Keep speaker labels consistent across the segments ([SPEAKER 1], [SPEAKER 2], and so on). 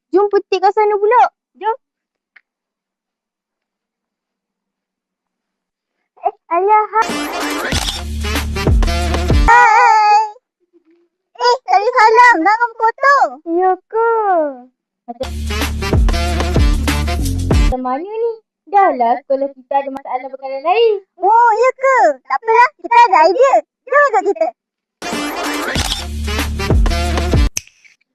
[SPEAKER 1] Jom petik kat sana pula. Jom. Alah, hai. Tadi salam. Jangan berkotor. Ya ke? Macam mana ni? Dah lah sekolah kita ada masalah perkara lain. Oh, ya ke? Tak apalah. Kita ada idea. Jom ikut kita.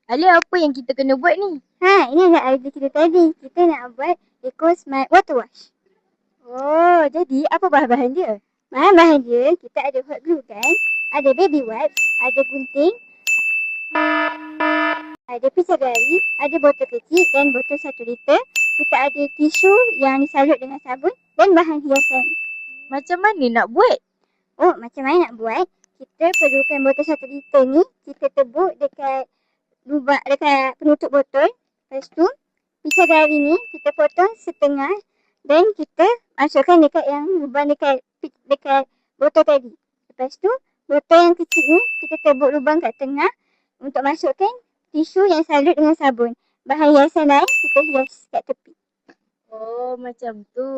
[SPEAKER 1] Alia, apa yang kita kena buat ni? Ini adalah idea kita tadi. Kita nak buat Eco Smart Water Wash. Oh, jadi apa bahan-bahan dia? Bahan-bahan dia, kita ada hot glue kan? Ada baby wipes, ada gunting, ada pisau gari, ada botol kecil dan botol 1 liter. Kita ada tisu yang disalut dengan sabun dan bahan hiasan. Macam mana nak buat? Oh, macam mana nak buat? Kita perlukan botol 1 liter ni, kita tebuk dekat lubang, dekat penutup botol. Lepas tu, pisau gari ni kita potong setengah dan kita masukkan dekat yang lubang dekat botol tadi. Lepas tu, botol yang kecil ni kita tebuk lubang kat tengah untuk masukkan tisu yang salut dengan sabun. Bahan hiasan lain kita hias kat tepi. Oh, macam tu.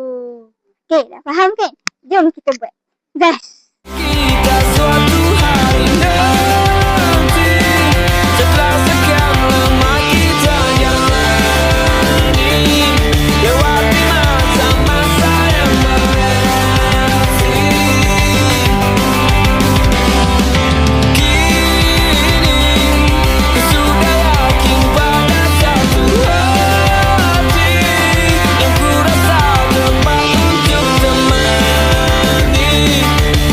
[SPEAKER 1] Okey, dah faham kan? Jom kita buat. Gas! Kita suatu hari nanti setelah sekian lama kita jalani lewati masa-masa yang berarti. Kini ku sudah yakin pada satu hati yang ku rasa tepat untuk temani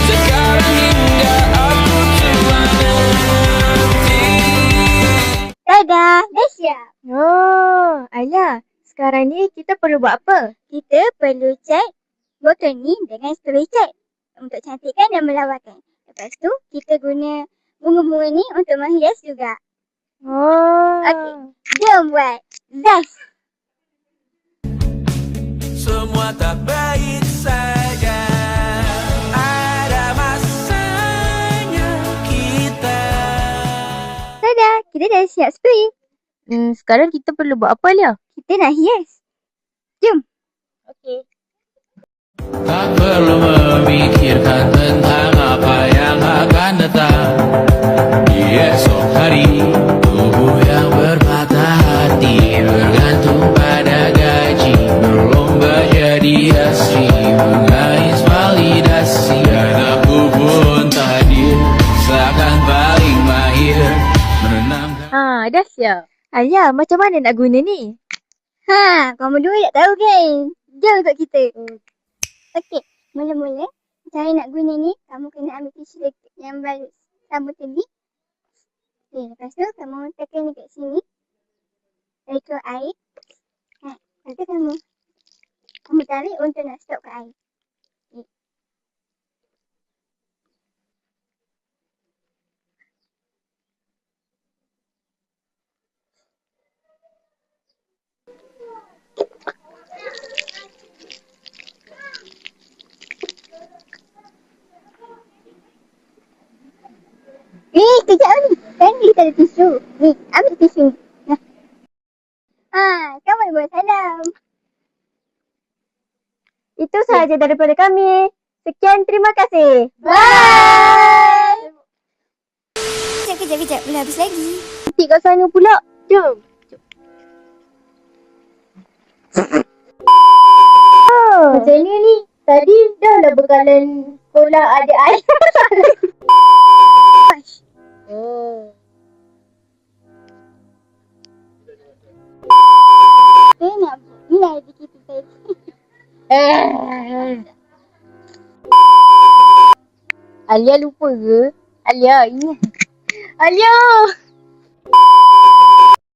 [SPEAKER 1] sekarang hingga aku tua nanti. Dadah, dah siap. Oh, Alia, sekarang ni kita perlu buat apa? Kita perlu cat botol ni dengan strawberry cat untuk cantikkan dan melawakan. Lepas tu, kita guna bunga-bunga ni untuk menghias juga. Oh. Okey, jom buat. Zest! Semua tak baik saja. Ada masanya kita. Dadah, kita dah siap spray. Sekarang kita perlu buat apa, Lia? Kita nak hias. Jom. Okey.
[SPEAKER 2] Tak perlu memikirkan tentang apa yang akan datang di esok hari. Tubuh yang berpatah hati bergantung pada gaji, berlomba jadi asri, mengais validasi. Dan aku pun tak hadir, seakan paling mahir menenangkan.
[SPEAKER 1] Dah siap. Alia, macam mana nak guna ni? Kau berdua tak tahu kan? Jom ikut kita. Okey, mula-mula cara nak guna ni, kamu kena ambil tisu yang balut sabun tadi. Okay, lepas tu kamu tekan dekat sini. Lepas air. Lepas tu kamu tarik untuk nak stopkan air. Okay. Kejap ni. Kan kita ada tisu. Ni, ambil tisu ni. Kau boleh buat salam. Itu sahaja daripada kami. Sekian, terima kasih. Bye! Kejap. Boleh habis lagi. Nanti kat sana pula. Jom. Macam ni. Tadi dah lah bekalan sekolah ada air. Oh. Saya nak ni lah idea kita tadi. Alia lupa ke? Alia ingat. Alia!